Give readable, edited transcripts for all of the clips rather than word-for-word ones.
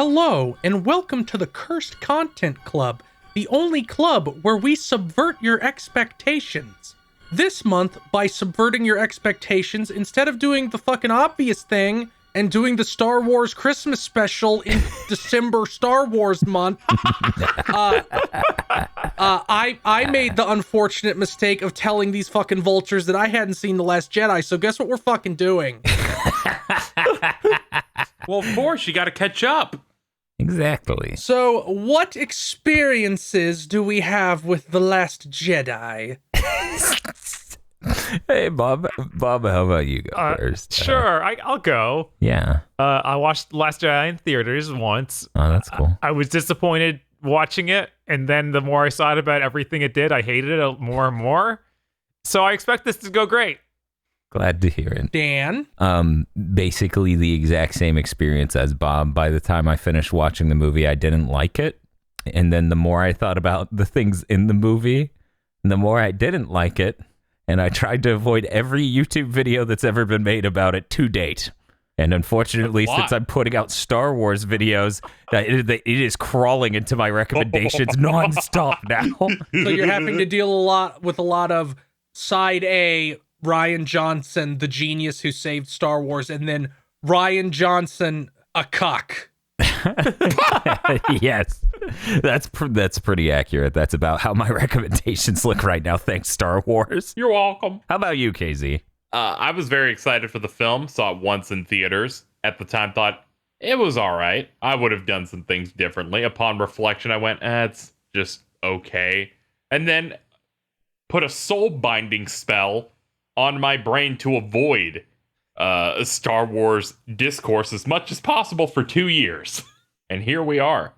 Hello, and welcome to the Cursed Content Club, the only club where we subvert your expectations. This month, by subverting your expectations, instead of doing the fucking obvious thing and doing the Star Wars Christmas special in December Star Wars month, I made the unfortunate mistake of telling these fucking vultures that I hadn't seen The Last Jedi, so guess what we're fucking doing? Well, of course, you gotta catch up. Exactly. So, what experiences do we have with The Last Jedi? Hey, Bob, how about you go first? Sure, I'll go. Yeah. I watched Last Jedi in theaters once. Oh, that's cool. I was disappointed watching it, and then the more I saw about everything it did, I hated it more and more. So I expect this to go great. Glad to hear it. Dan? Basically the exact same experience as Bob. By the time I finished watching the movie, I didn't like it. And then the more I thought about the things in the movie, the more I didn't like it. And I tried to avoid every YouTube video that's ever been made about it to date. And unfortunately, since I'm putting out Star Wars videos, it is crawling into my recommendations nonstop now. So you're having to deal with a lot of side A, Rian Johnson, the genius who saved Star Wars, and then Rian Johnson, a cuck. Yes, that's pretty accurate. That's about how my recommendations look right now. Thanks, Star Wars. You're welcome. How about you, KZ? I was very excited for the film. Saw it once in theaters. At the time, thought it was all right. I would have done some things differently. Upon reflection, I went, it's just okay. And then put a soul binding spell on my brain to avoid Star Wars discourse as much as possible for 2 years. And here we are.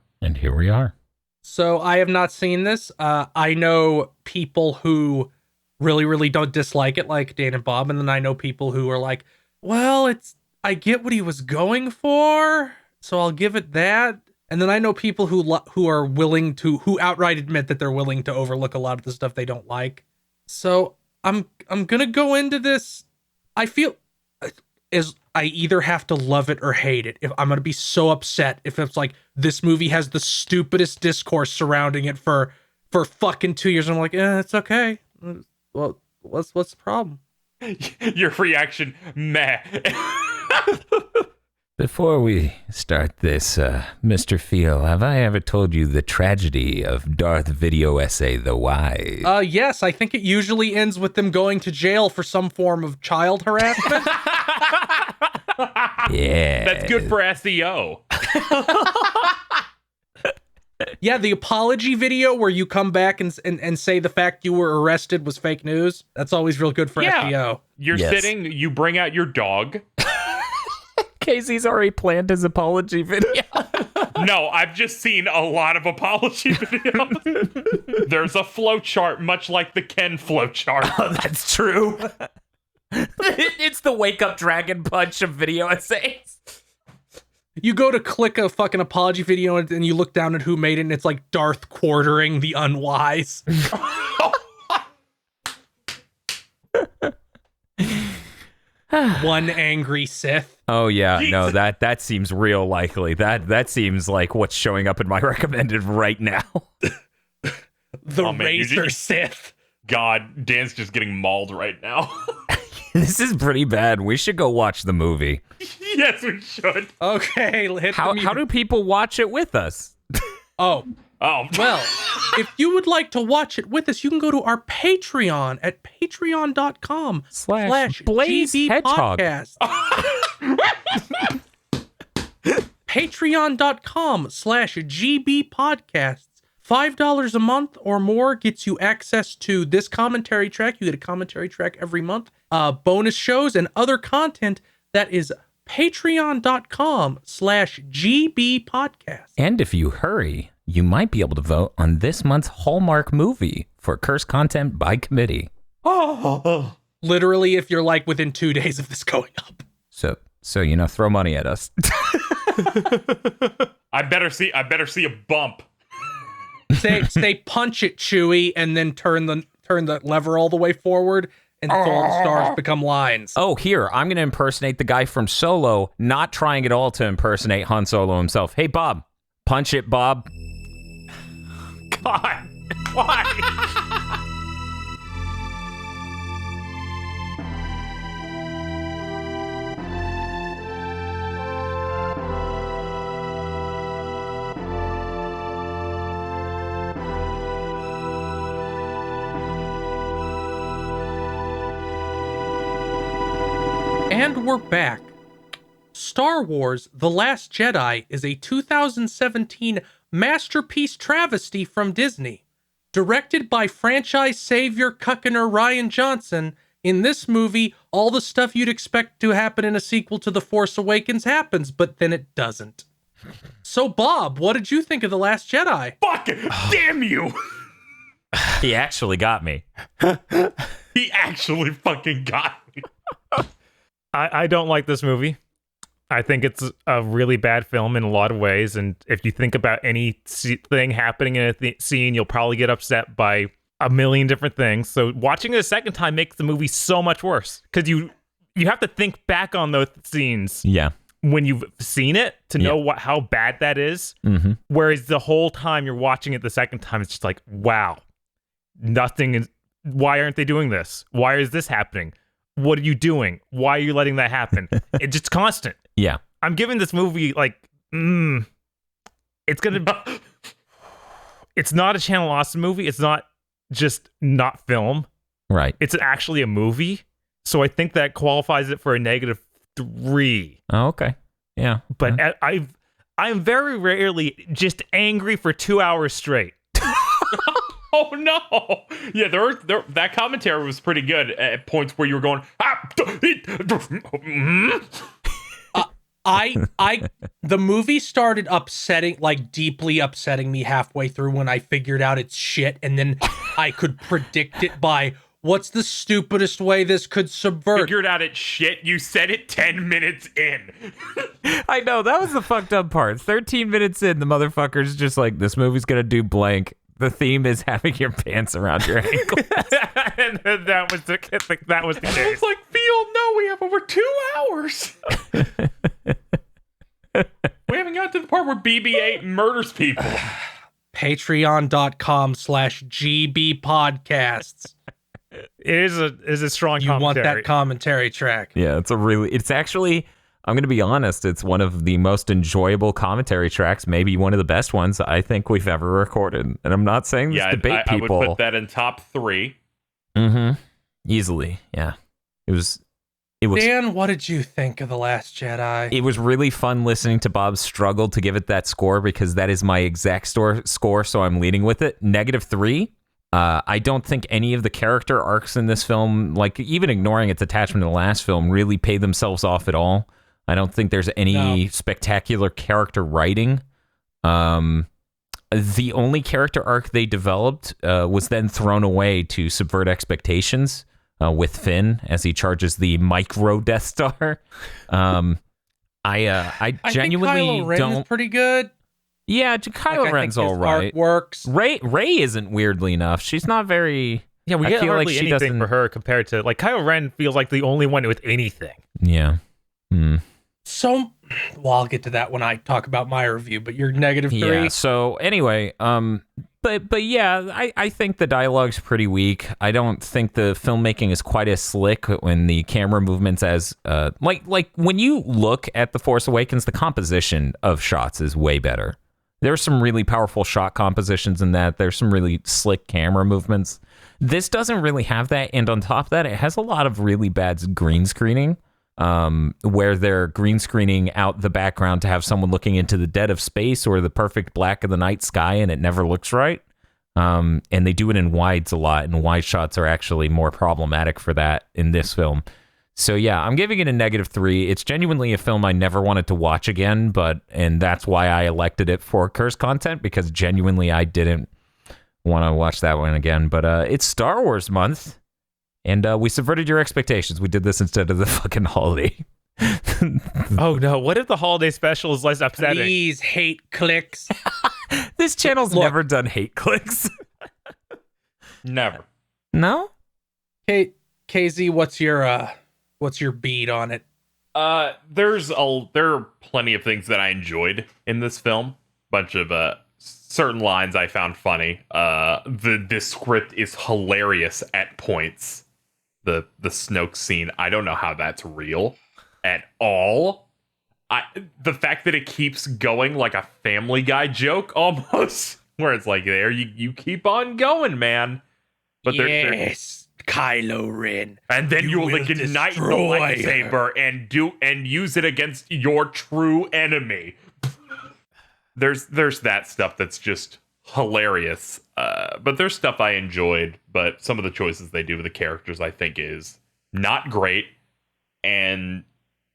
So I have not seen this. I know people who really, really don't dislike it, like Dan and Bob, and then I know people who are like, well, I get what he was going for, so I'll give it that. And then I know people who are willing to, who outright admit that they're willing to overlook a lot of the stuff they don't like. So I'm gonna go into this. I feel as I either have to love it or hate it. If I'm gonna be so upset if it's like this movie has the stupidest discourse surrounding it for fucking 2 years. I'm like, it's okay. Well, what's the problem? Your reaction, meh. Before we start this, Mr. Feel, have I ever told you the tragedy of Darth Video Essay The Wise? Yes, I think it usually ends with them going to jail for some form of child harassment. Yeah. That's good for SEO. Yeah, the apology video where you come back and say the fact you were arrested was fake news. That's always real good for SEO. You're sitting, you bring out your dog. Casey's already planned his apology video. No, I've just seen a lot of apology videos. There's a flow chart, much like the Ken flow chart. Oh, that's true. It's the wake up dragon punch of video essays. You go to click a fucking apology video and you look down at who made it, and it's like Darth quartering the unwise. One angry Sith. Oh yeah, Jesus. no, that seems real likely. That seems like what's showing up in my recommended right now. The Razor Sith. God, Dan's just getting mauled right now. This is pretty bad. We should go watch the movie. Yes, we should. Okay, hit How do people watch it with us? Oh, well, if you would like to watch it with us, you can go to our Patreon at patreon.com/Blaze Hedgehog. Podcast. Patreon.com/GB Podcasts. $5 a month or more gets you access to this commentary track. You get a commentary track every month, bonus shows, and other content. That is patreon.com/GB Podcast. And if you hurry, you might be able to vote on this month's Hallmark movie for Cursed Content by Committee. Literally, if you're like within 2 days of this going up. So throw money at us. I better see a bump. Say punch it, Chewie, and then turn the lever all the way forward, and fallen stars become lines. Oh, here, I'm going to impersonate the guy from Solo, not trying at all to impersonate Han Solo himself. Hey, Bob. Punch it, Bob. God, why? And we're back. Star Wars The Last Jedi is a 2017 masterpiece travesty from Disney. Directed by franchise savior cuckener Rian Johnson, in this movie, all the stuff you'd expect to happen in a sequel to The Force Awakens happens, but then it doesn't. So, Bob, what did you think of The Last Jedi? Fuck it! Damn you! He actually got me. He actually fucking got me. I don't like this movie. I think it's a really bad film in a lot of ways, and if you think about any thing happening in a scene, you'll probably get upset by a million different things. So watching it a second time makes the movie so much worse, because you have to think back on those scenes Yeah. when you've seen it to know how bad that is. Mm-hmm. Whereas the whole time you're watching it the second time, it's just like, wow, nothing is. Why aren't they doing this? Why is this happening? What are you doing? Why are you letting that happen? It's just constant. Yeah. I'm giving this movie like, it's not a Channel Austin movie. It's not just not film. Right. It's actually a movie. So I think that qualifies it for a -3. Oh, okay. Yeah. But I'm very rarely just angry for 2 hours straight. Oh no! Yeah, that commentary was pretty good at points where you were going. The movie started deeply upsetting me halfway through when I figured out it's shit, and then I could predict it by what's the stupidest way this could subvert. Figured out it's shit. You said it 10 minutes in. I know, that was the fucked up part. 13 minutes in, the motherfucker's just like, this movie's gonna do blank. The theme is having your pants around your ankles. And that was the case. I was like, Field, no, we have over 2 hours. We haven't got to the part where BB-8 murders people. Patreon.com/GB podcasts. It is a strong You commentary. want that commentary track. Yeah, it's actually, I'm going to be honest, it's one of the most enjoyable commentary tracks, maybe one of the best ones I think we've ever recorded. And I'm not saying this to bait people. I would put that in top 3. Mm-hmm. Easily, yeah. It was. Dan, what did you think of The Last Jedi? It was really fun listening to Bob struggle to give it that score, because that is my exact score, so I'm leading with it. -3. I don't think any of the character arcs in this film, like even ignoring its attachment to the last film, really pay themselves off at all. I don't think there's any spectacular character writing. The only character arc they developed was then thrown away to subvert expectations with Finn as he charges the micro Death Star. I genuinely think Kylo Ren don't. is pretty good. Yeah, Kylo Ren's all right. Art works. Ray isn't, weirdly enough. She's not very. Yeah, we I get feel hardly like she anything doesn't- for her compared to like Kylo Ren feels like the only one with anything. Yeah. So, well, I'll get to that when I talk about my review, but you're -3. Yeah. So anyway, but yeah, I think the dialogue's pretty weak. I don't think the filmmaking is quite as slick when the camera movements as like when you look at The Force Awakens, the composition of shots is way better. There's some really powerful shot compositions in that. There's some really slick camera movements. This doesn't really have that, and on top of that, it has a lot of really bad green screening. Where they're green screening out the background to have someone looking into the dead of space or the perfect black of the night sky, and it never looks right. And they do it in wides a lot, and wide shots are actually more problematic for that in this film. So yeah, I'm giving it a -3. It's genuinely a film I never wanted to watch again, and that's why I elected it for curse content, because genuinely I didn't want to watch that one again. But it's Star Wars month. And we subverted your expectations. We did this instead of the fucking holiday. Oh no, what if the holiday special is less upsetting? Please, hate clicks. This channel's never done hate clicks. Never. No? Okay, KZ, what's your beat on it? There are plenty of things that I enjoyed in this film. Bunch of certain lines I found funny. This script is hilarious at points. The Snoke scene, I don't know how that's real at all. The fact that it keeps going like a Family Guy joke almost, where it's like, there you keep on going, man. But yes, Kylo Ren. and then you will will ignite the destroy lightsaber and use it against your true enemy. There's that stuff that's just hilarious. But there's stuff I enjoyed, but some of the choices they do with the characters I think is not great. And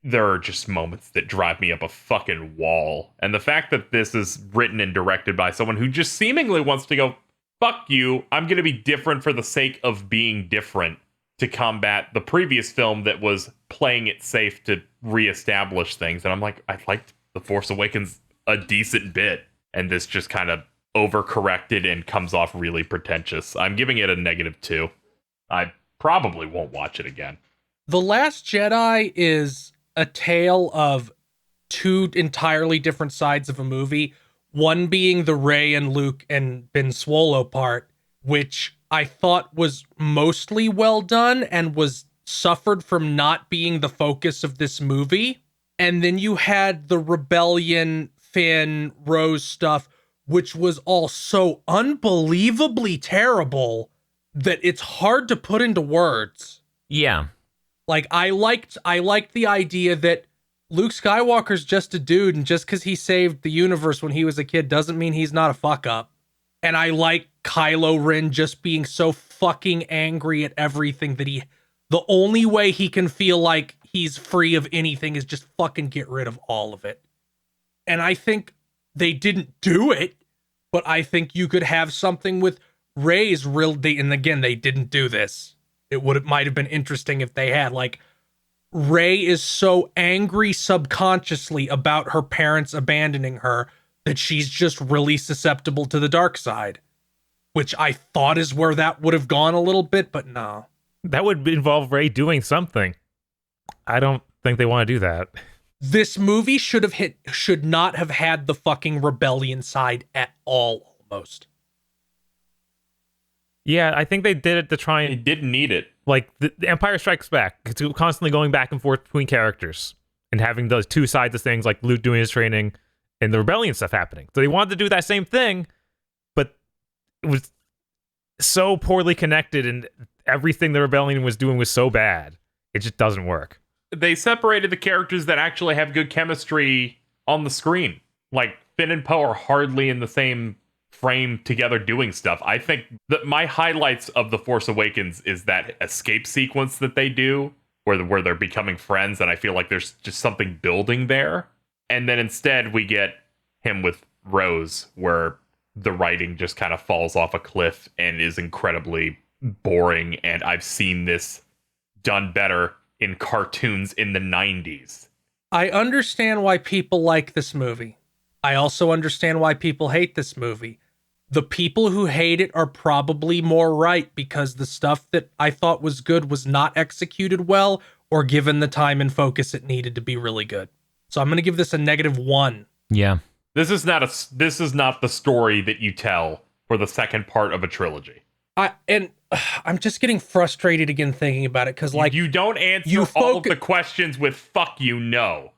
there are just moments that drive me up a fucking wall. And the fact that this is written and directed by someone who just seemingly wants to go, fuck you, I'm going to be different for the sake of being different, to combat the previous film that was playing it safe to reestablish things. And I'm like, I liked The Force Awakens a decent bit, and this just kind of overcorrected and comes off really pretentious. I'm giving it a -2. I probably won't watch it again. The Last Jedi is a tale of two entirely different sides of a movie. One being the Rey and Luke and Ben Swallow part, which I thought was mostly well done and was suffered from not being the focus of this movie. And then you had the Rebellion, Finn, Rose stuff, which was all so unbelievably terrible that it's hard to put into words. Yeah. Like, I liked the idea that Luke Skywalker's just a dude, and just because he saved the universe when he was a kid doesn't mean he's not a fuck up. And I like Kylo Ren just being so fucking angry at everything that the only way he can feel like he's free of anything is just fucking get rid of all of it. And I think they didn't do it, but I think you could have something with Rey's and again, they didn't do this. It might have been interesting if they had, like, Rey is so angry subconsciously about her parents abandoning her that she's just really susceptible to the dark side, which I thought is where that would have gone a little bit, but no. That would involve Rey doing something. I don't think they want to do that. This movie should not have had the fucking rebellion side at all, almost. Yeah, I think they did it to try He and, didn't need it. like, the Empire Strikes Back. It's constantly going back and forth between characters and having those two sides of things, like Luke doing his training and the rebellion stuff happening. So they wanted to do that same thing, but it was so poorly connected, and everything the rebellion was doing was so bad. It just doesn't work. They separated the characters that actually have good chemistry on the screen. Like, Finn and Poe are hardly in the same frame together doing stuff. I think that my highlights of The Force Awakens is that escape sequence that they do where they're becoming friends, and I feel like there's just something building there. And then instead we get him with Rose, where the writing just kind of falls off a cliff and is incredibly boring, and I've seen this done better in cartoons in the 90s. I understand why people like this movie. I also understand why people hate this movie. The people who hate it are probably more right, because the stuff that I thought was good was not executed well or given the time and focus it needed to be really good. So I'm going to give this a -1. Yeah. This is not the story that you tell for the second part of a trilogy. I'm just getting frustrated again thinking about it, because, like, you don't answer all of the questions with "fuck you, no."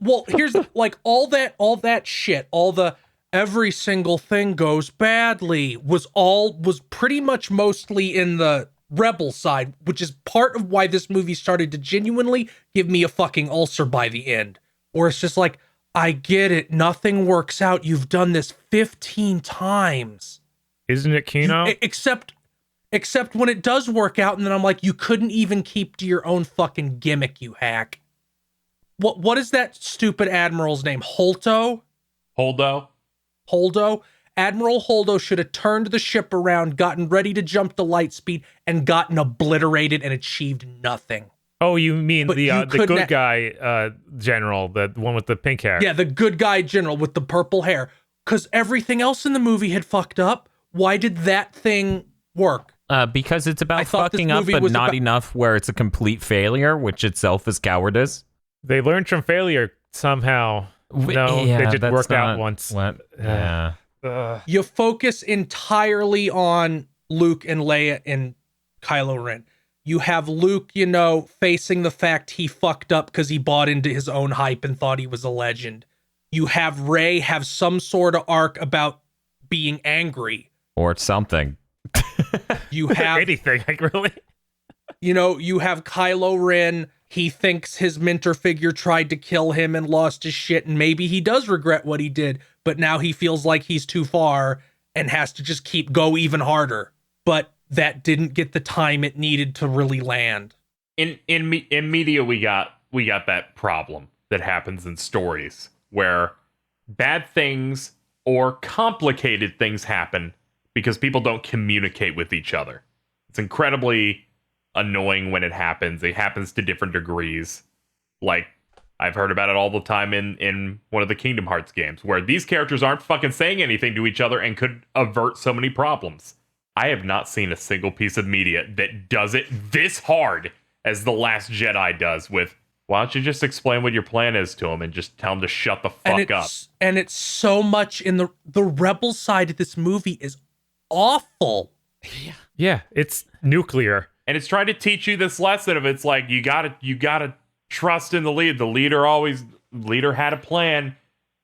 Well, here's like all that shit, all the every single thing goes badly was pretty much mostly in the rebel side, which is part of why this movie started to genuinely give me a fucking ulcer by the end. Or it's just like, I get it, nothing works out. You've done this 15 times. Isn't it Kino? Except when it does work out, and then I'm like, you couldn't even keep to your own fucking gimmick, you hack. What is that stupid admiral's name? Holdo? Admiral Holdo should have turned the ship around, gotten ready to jump to light speed, and gotten obliterated and achieved nothing. Oh, you mean But the you good couldn't guy general, the one with the pink hair? Yeah, the good guy general with the purple hair. Because everything else in the movie had fucked up. Why did that thing work? Because it's I about thought this fucking up, movie but was not about- enough where it's a complete failure, which itself is cowardice. They learned from failure somehow. No, Yeah, they just that's worked out not once. what- yeah. You focus entirely on Luke and Leia and Kylo Ren. You have Luke, facing the fact he fucked up because he bought into his own hype and thought he was a legend. You have Rey have some sort of arc about being angry. Or something. You have, Anything, like, really? you have Kylo Ren. He thinks his mentor figure tried to kill him and lost his shit, and maybe he does regret what he did, but now he feels like he's too far and has to just go even harder. But that didn't get the time it needed to really land. In media, we got that problem that happens in stories where bad things or complicated things happen because people don't communicate with each other. It's incredibly annoying when it happens. It happens to different degrees. Like, I've heard about it all the time in one of the Kingdom Hearts games, where these characters aren't fucking saying anything to each other and could avert so many problems. I have not seen a single piece of media that does it this hard as The Last Jedi does with, why don't you just explain what your plan is to him and just tell him to shut the fuck up? And it's so much in the rebel side of this movie is awful. Yeah, it's nuclear. And it's trying to teach you this lesson of, it's like, you gotta trust in the lead. The leader had a plan.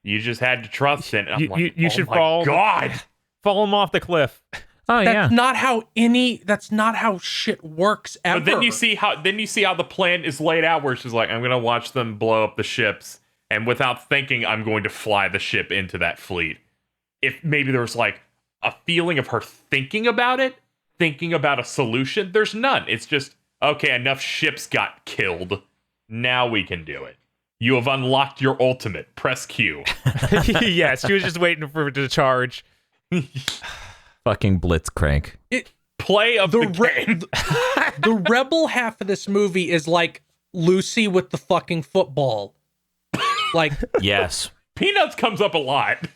You just had to trust in it. You should fall him off the cliff. Oh, That's not how shit works ever. But then you see how the plan is laid out, where she's like, I'm gonna watch them blow up the ships, and without thinking, I'm going to fly the ship into that fleet. If maybe there was like a feeling of her thinking about it, thinking about a solution, there's none. It's just, okay, enough ships got killed. Now we can do it. You have unlocked your ultimate. Press Q. Yes, she was just waiting for it to charge. Fucking blitzcrank. Play of the game. The rebel half of this movie is like Lucy with the fucking football. Like, Yes. Peanuts comes up a lot.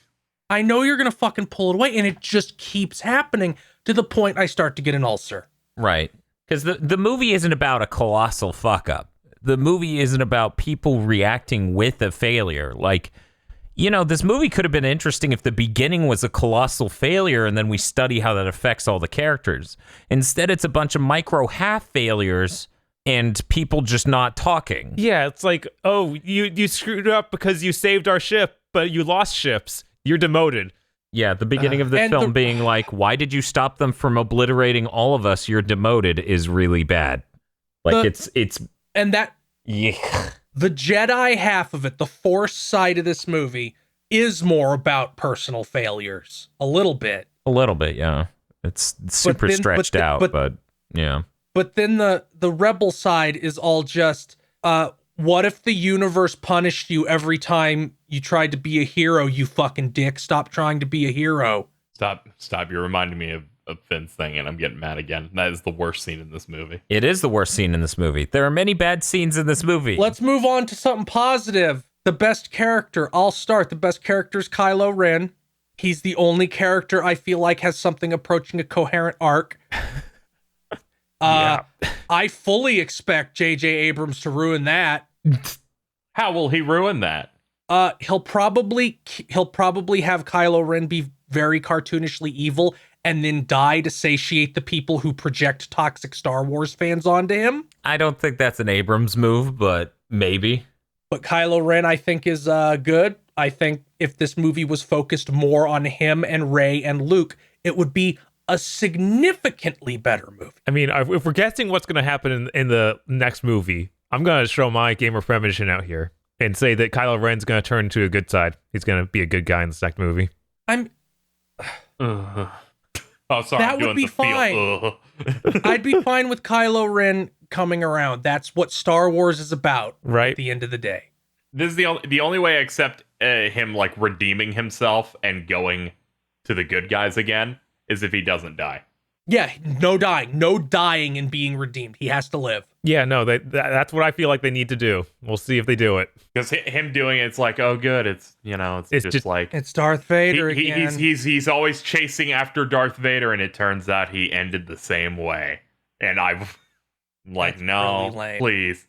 I know you're gonna fucking pull it away, and it just keeps happening to the point I start to get an ulcer. Right. Because the movie isn't about a colossal fuck up. The movie isn't about people reacting with a failure. Like, this movie could have been interesting if the beginning was a colossal failure and then we study how that affects all the characters. Instead, it's a bunch of micro half failures and people just not talking. Yeah, it's like, oh, you screwed up because you saved our ship, but you lost ships. You're demoted. Yeah, the beginning of the film being like, why did you stop them from obliterating all of us? You're demoted is really bad. Like, it's... And that... Yeah. The Jedi half of it, the Force side of this movie, is more about personal failures. A little bit. A little bit, yeah. It's super stretched out, but yeah. But then the rebel side is all just, what if the universe punished you every time you tried to be a hero, you fucking dick? Stop trying to be a hero. Stop. You're reminding me of Finn's thing, and I'm getting mad again. That is the worst scene in this movie. It is the worst scene in this movie. There are many bad scenes in this movie. Let's move on to something positive. The best character. I'll start. The best character is Kylo Ren. He's the only character I feel like has something approaching a coherent arc. Yeah. I fully expect J.J. Abrams to ruin that. How will he ruin that? He'll probably have Kylo Ren be very cartoonishly evil and then die to satiate the people who project toxic Star Wars fans onto him. I don't think that's an Abrams move, but maybe. But Kylo Ren, I think, is good. I think if this movie was focused more on him and Rey and Luke, it would be a significantly better movie. I mean, if we're guessing what's going to happen in the next movie, I'm going to show my gamer premonition out here and say that Kylo Ren's going to turn to a good side. He's going to be a good guy in the second movie. Oh, sorry. That would be fine. I'd be fine with Kylo Ren coming around. That's what Star Wars is about, right? At the end of the day. This is the only way I accept him like redeeming himself and going to the good guys again is if he doesn't die. Yeah, no dying and being redeemed. He has to live. Yeah, no, that's what I feel like they need to do. We'll see if they do it. Because him doing it's like, oh, good. It's it's just like It's Darth Vader again. He's always chasing after Darth Vader, and it turns out he ended the same way. And I'm like, That's no, really lame. please.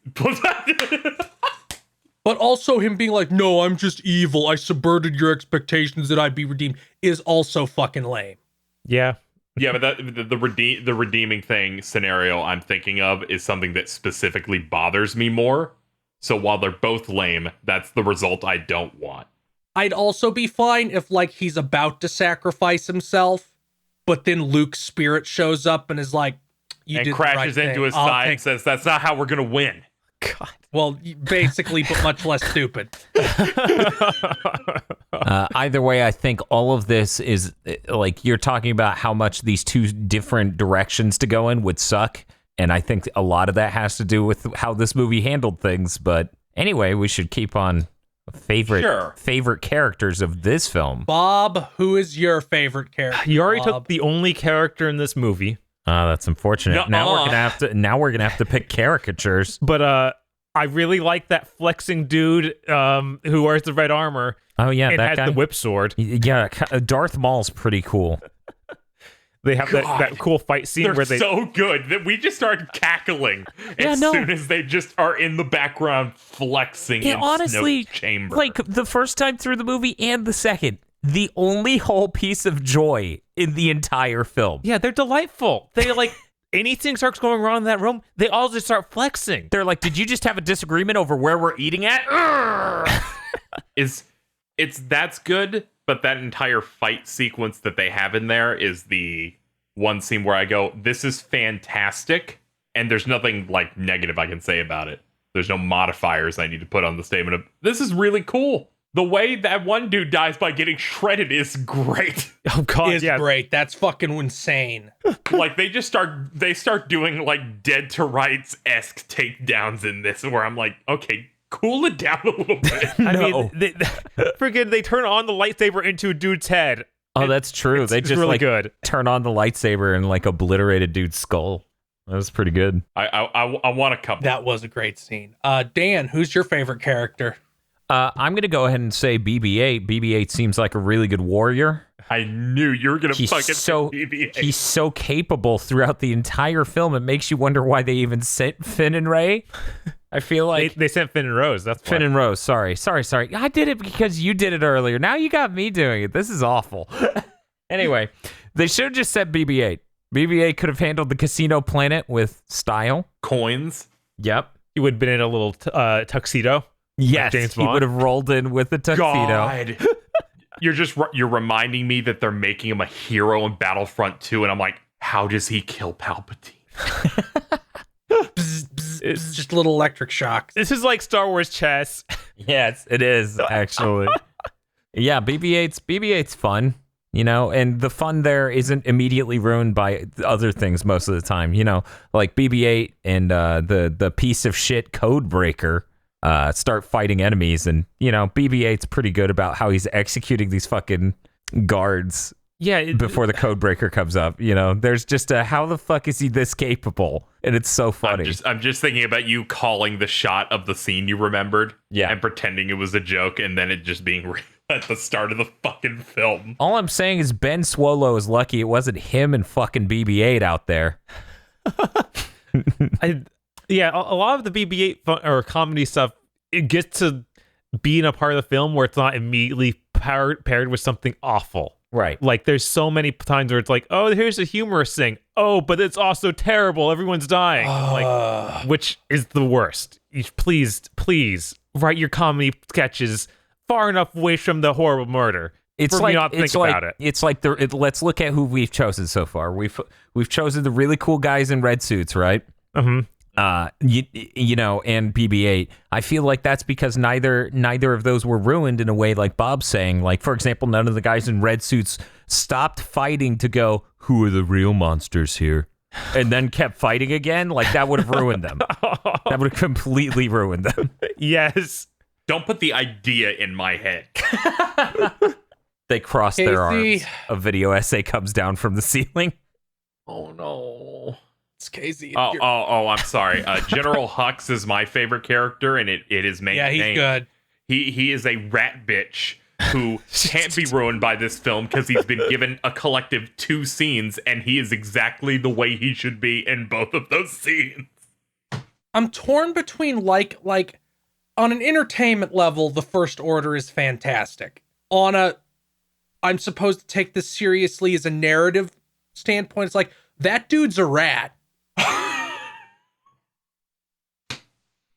But also him being like, no, I'm just evil. I subverted your expectations that I'd be redeemed is also fucking lame. Yeah. Yeah, but the redeeming thing scenario I'm thinking of is something that specifically bothers me more. So while they're both lame, that's the result I don't want. I'd also be fine if like he's about to sacrifice himself, but then Luke's spirit shows up and is like, you and did crashes the right into thing. his side and says, that's not how we're going to win. God. Well, basically, but much less stupid. Either way, I think all of this is like you're talking about how much these two different directions to go in would suck. And I think a lot of that has to do with how this movie handled things. But anyway, we should keep on favorite characters of this film. Bob, who is your favorite character? You already Bob? took the only character in this movie. That's unfortunate. Nuh-uh. Now we're gonna have to pick caricatures. But I really like that flexing dude who wears the red armor. Oh yeah, and that has guy. the whip sword. Yeah, Darth Maul's pretty cool. They have that cool fight scene They're where they so good that we just start cackling as soon as they just are in the background flexing in honestly, Snoke's chamber. like the first time through the movie and the second, the only whole piece of joy in the entire film. Yeah, they're delightful. They like anything starts going wrong in that room, they all just start flexing. They're like, did you just have a disagreement over where we're eating at? That's good, but that entire fight sequence that they have in there is the one scene where I go, this is fantastic, and there's nothing like negative I can say about it. There's no modifiers I need to put on the statement of this is really cool. The way that one dude dies by getting shredded is great. Oh god, Is great. That's fucking insane. Like they start doing like Dead to Rights-esque takedowns in this, where I'm like, okay, cool it down a little bit. I mean, they turn on the lightsaber into a dude's head. Oh, that's true. They It's just really like good. turn on the lightsaber and like obliterate a dude's skull. That was pretty good. I want a couple. That was a great scene. Dan, who's your favorite character? I'm gonna go ahead and say BB-8. BB-8 seems like a really good warrior. I knew you were gonna fucking so say BB-8. he's so capable throughout the entire film. It makes you wonder why they even sent Finn and Rey. I feel like They sent Finn and Rose. That's Finn why. and Rose. Sorry. I did it because you did it earlier. Now you got me doing it. This is awful. Anyway, they should have just said BB-8. BB-8 could have handled the casino planet with style. Coins. Yep. He would have been in a little tuxedo. Yes, James he Bond? would have rolled in with the tuxedo. God. You're reminding me that they're making him a hero in Battlefront 2, and I'm like, how does he kill Palpatine? It's just little electric shocks. This is like Star Wars chess. Yes, it is actually. Yeah, BB-8's fun, you know, and the fun there isn't immediately ruined by other things most of the time, you know, like BB-8 and the piece of shit Codebreaker start fighting enemies, and you know BB-8's pretty good about how he's executing these fucking guards. Yeah, Before the Codebreaker comes up, you know, there's just a how the fuck is he this capable? And it's so funny. I'm just thinking about you calling the shot of the scene you remembered, Yeah. and pretending it was a joke, and then it just being real at the start of the fucking film. All I'm saying is Ben Swallow is lucky it wasn't him and fucking BB-8 out there. Yeah, a lot of the BB-8 or comedy stuff, it gets to be in a part of the film where it's not immediately paired with something awful. Right. Like, there's so many times where it's like, oh, here's a humorous thing. Oh, but it's also terrible. Everyone's dying. Like, which is the worst. Please write your comedy sketches far enough away from the horrible murder. It's for like me not to think about it. It's like let's look at who we've chosen so far. We've chosen the really cool guys in red suits, right? Mm-hmm. You know, and BB-8. I feel like that's because neither of those were ruined in a way like Bob's saying. Like, for example, none of the guys in red suits stopped fighting to go, who are the real monsters here? And then kept fighting again. Like, that would have ruined them. That would have completely ruined them. Yes. Don't put the idea in my head. They cross their Casey. arms. A video essay comes down from the ceiling. Oh no. It's Casey. I'm sorry. General Hux is my favorite character, and it is maintained. Yeah, he's good. He is a rat bitch who can't be ruined by this film because he's been given a collective 2 scenes, and he is exactly the way he should be in both of those scenes. I'm torn between like on an entertainment level, The First Order is fantastic. I'm supposed to take this seriously as a narrative standpoint. It's like, that dude's a rat.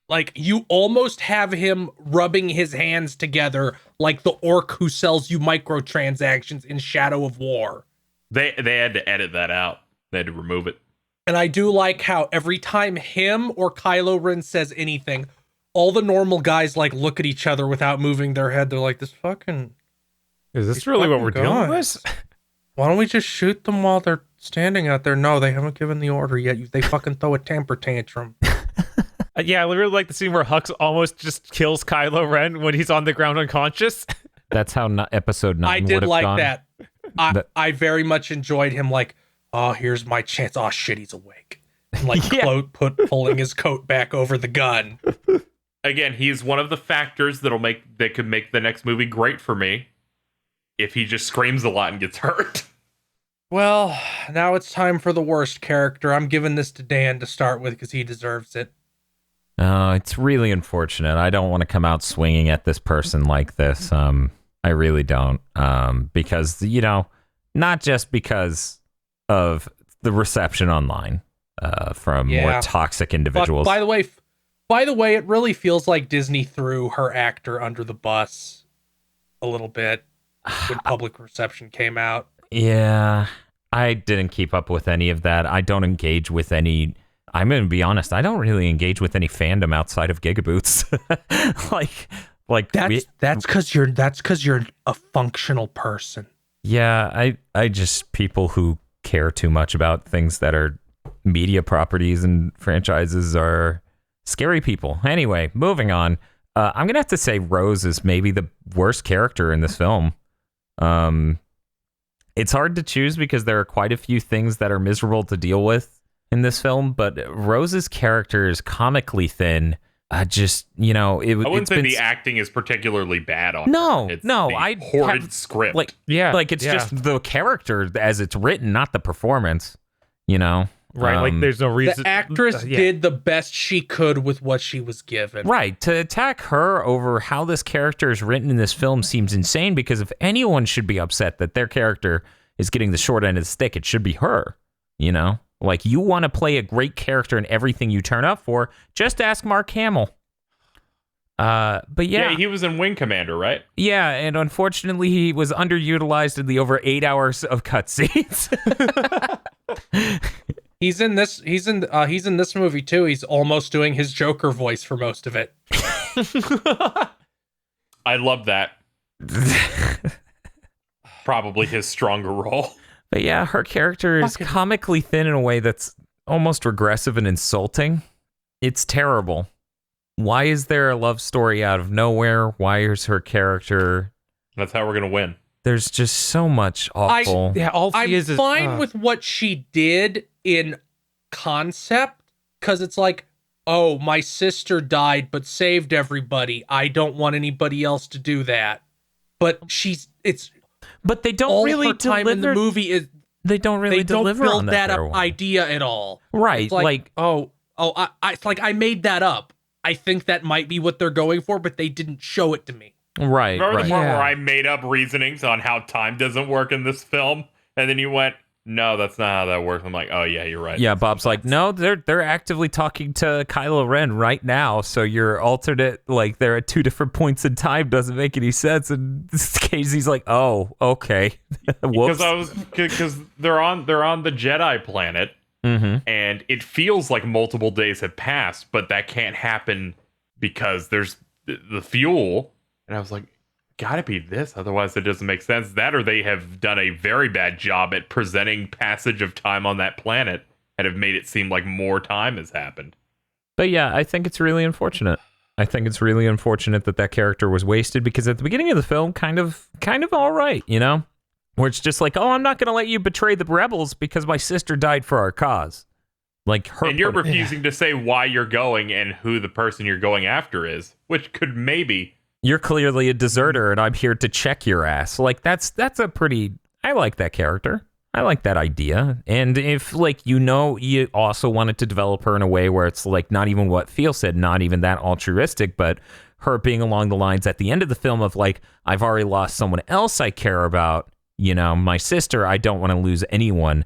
Like, you almost have him rubbing his hands together like the orc who sells you microtransactions in Shadow of War. They had to edit that out. They had to remove it. And I do like how every time him or Kylo Ren says anything, all the normal guys like look at each other without moving their head. They're like, Is this really what we're dealing with? Why don't we just shoot them while they're standing out there? No, they haven't given the order yet. They fucking throw a temper tantrum. Yeah, I really like the scene where Hux almost just kills Kylo Ren when he's on the ground unconscious. That's how episode 9 I would did have like gone. that. I very much enjoyed him like, oh, here's my chance. Oh shit, he's awake. And like Yeah. pulling his coat back over the gun. Again, he's one of the factors that could make the next movie great for me if he just screams a lot and gets hurt. Well, now it's time for the worst character. I'm giving this to Dan to start with because he deserves it. It's really unfortunate. I don't want to come out swinging at this person like this. I really don't. Because, not just because of the reception online from more toxic individuals. By the way, it really feels like Disney threw her actor under the bus a little bit when public reception came out. Yeah, I didn't keep up with any of that. I don't engage with any. I'm going to be honest. I don't really engage with any fandom outside of GigaBoots. That's because you're a functional person. Yeah, I just people who care too much about things that are media properties and franchises are scary people. Anyway, moving on. I'm gonna have to say Rose is maybe the worst character in this film. It's hard to choose because there are quite a few things that are miserable to deal with in this film, but Rose's character is comically thin. I wouldn't say the acting is particularly bad on her. It's horrid script. It's just the character as it's written, not the performance. Right, there's no reason. The actress did the best she could with what she was given. Right, to attack her over how this character is written in this film seems insane, because if anyone should be upset that their character is getting the short end of the stick, it should be her. Like, you want to play a great character in everything you turn up for, just ask Mark Hamill. But yeah, he was in Wing Commander, right? Yeah, and unfortunately he was underutilized in the over 8 hours of cutscenes. He's in this movie too. He's almost doing his Joker voice for most of it. I love that. Probably his stronger role. But yeah, her character is comically thin in a way that's almost regressive and insulting. It's terrible. Why is there a love story out of nowhere? Why is her character... That's how we're going to win. There's just so much awful... I'm fine with what she did in concept, because it's like, oh, my sister died but saved everybody. I don't want anybody else to do that. But But they don't really time deliver... in the movie is They don't really deliver build on that that up idea at all. Right, it's like it's like I made that up. I think that might be what they're going for, but they didn't show it to me. Right. Remember the part where I made up reasonings on how time doesn't work in this film, and then you went, "No, that's not how that works." I'm like, "Oh yeah, you're right." Yeah, Bob's like, "No, they're actively talking to Kylo Ren right now, so your alternate, like, they're at 2 different points in time doesn't make any sense." And Casey's like, "Oh, okay." Whoops. Because they're on the Jedi planet. Mm-hmm. And it feels like multiple days have passed, but that can't happen because there's the fuel. And I was like, gotta be this, otherwise it doesn't make sense. That, or they have done a very bad job at presenting passage of time on that planet and have made it seem like more time has happened. But yeah, I think it's really unfortunate. I think it's really unfortunate that character was wasted, because at the beginning of the film, kind of all right, where it's just like, oh, I'm not going to let you betray the rebels because my sister died for our cause. Like her, And you're refusing to say why you're going and who the person you're going after is, which could maybe. You're clearly a deserter, and I'm here to check your ass. Like that's a pretty. I like that character. I like that idea. And if like you also wanted to develop her in a way where it's like not even what Phil said, not even that altruistic, but her being along the lines at the end of the film of like, I've already lost someone else I care about. My sister. I don't want to lose anyone.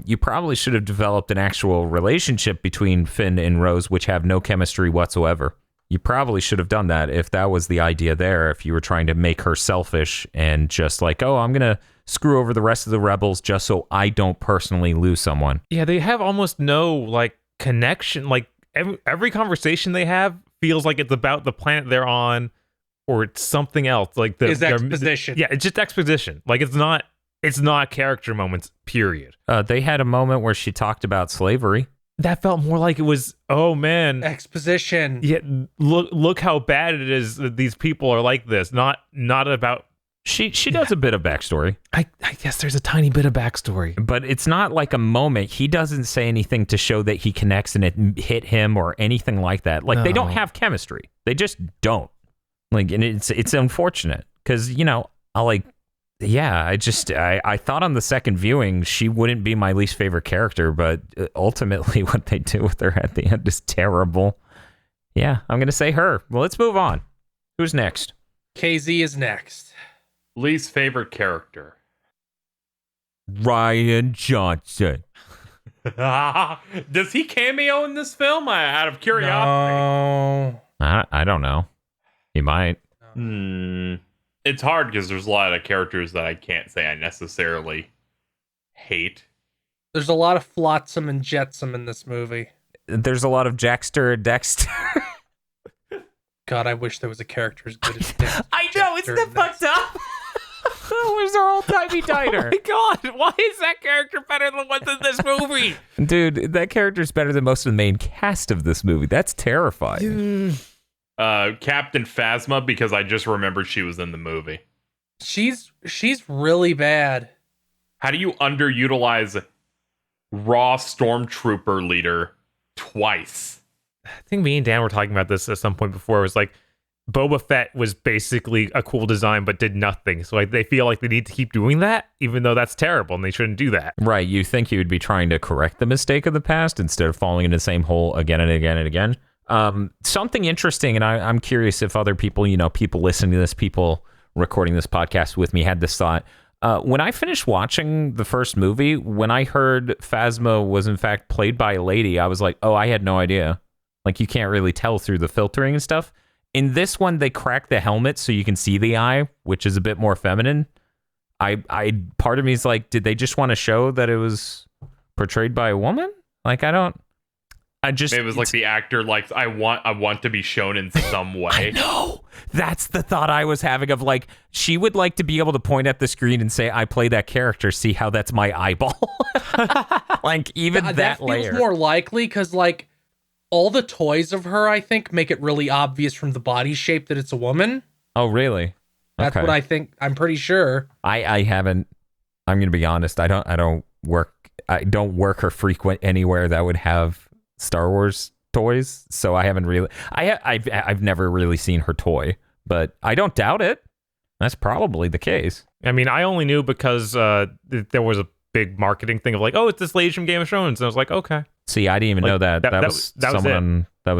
You probably should have developed an actual relationship between Finn and Rose, which have no chemistry whatsoever. You probably should have done that if that was the idea there, if you were trying to make her selfish and just like, oh, I'm going to screw over the rest of the rebels just so I don't personally lose someone. Yeah, they have almost no like connection. Like every conversation they have feels like it's about the planet they're on or it's something else. Like is exposition. Yeah, it's just exposition. Like it's not character moments, period. They had a moment where she talked about slavery. That felt more like it was, oh man, exposition. Yeah, look how bad it is that these people are like this. Not about. She does a bit of backstory. I guess there's a tiny bit of backstory, but it's not like a moment. He doesn't say anything to show that he connects and it hit him or anything like that. Like they don't have chemistry. They just don't. Like, and it's unfortunate because I thought on the second viewing she wouldn't be my least favorite character, but ultimately what they do with her at the end is terrible. Yeah, I'm gonna say her. Well, let's move on. Who's next? KZ is next. Least favorite character. Ryan Johnson. Does he cameo in this film? Out of curiosity. No. I don't know. He might. It's hard because there's a lot of characters that I can't say I necessarily hate. There's a lot of flotsam and jetsam in this movie. There's a lot of Jackster Dexter. God, I wish there was a character as good as Dexter. I know, isn't that fucked up? Where's our old-timey diner? Oh my god, why is that character better than what's in this movie? Dude, that character's better than most of the main cast of this movie. That's terrifying. Captain Phasma, because I just remembered she was in the movie. She's really bad. How do you underutilize raw stormtrooper leader twice? I think me and Dan were talking about this at some point before. It was like Boba Fett was basically a cool design but did nothing. So like they feel like they need to keep doing that, even though that's terrible and they shouldn't do that. Right. You think you would be trying to correct the mistake of the past instead of falling into the same hole again and again and again. Something interesting, and I'm curious if other people, people listening to this, people recording this podcast with me had this thought. When I finished watching the first movie, when I heard Phasma was in fact played by a lady, I was like, oh, I had no idea. Like you can't really tell through the filtering and stuff. In this one, they crack the helmet so you can see the eye, which is a bit more feminine. Part of me is like, did they just want to show that it was portrayed by a woman? Like, maybe it was like the actor, like, I want to be shown in some way. I know. That's the thought I was having of like, she would like to be able to point at the screen and say, I play that character. See how that's my eyeball. Like even that layer. Feels more likely because like all the toys of her, I think, make it really obvious from the body shape that it's a woman. Oh, really? That's what I think. I'm pretty sure. I haven't. I'm going to be honest. I don't work or frequent anywhere that would have Star Wars toys, so I haven't really. I've never really seen her toy, but I don't doubt it. That's probably the case. I mean, I only knew because there was a big marketing thing of like, oh, it's this lady from Game of Thrones, and I was like, okay. See, I didn't even know that. That was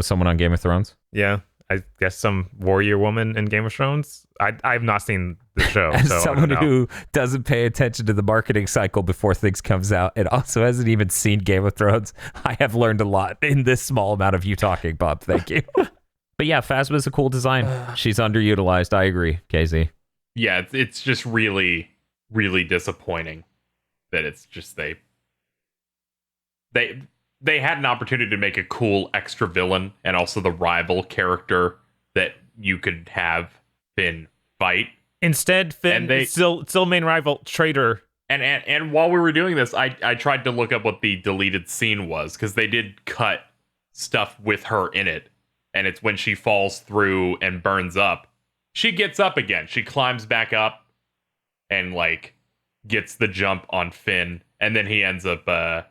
someone on Game of Thrones. Yeah, I guess some warrior woman in Game of Thrones. I've not seen the show. As so someone who doesn't pay attention to the marketing cycle before things comes out and also hasn't even seen Game of Thrones, I have learned a lot in this small amount of you talking, Bob. Thank you. But yeah, Phasma's a cool design. She's underutilized. I agree, KZ. Yeah, it's just really, really disappointing that it's just they had an opportunity to make a cool extra villain and also the rival character that you could have Finn fight. Instead, Finn is still main rival traitor. And while we were doing this, I tried to look up what the deleted scene was, because they did cut stuff with her in it. And it's when she falls through and burns up. She gets up again. She climbs back up and like gets the jump on Finn and then he ends up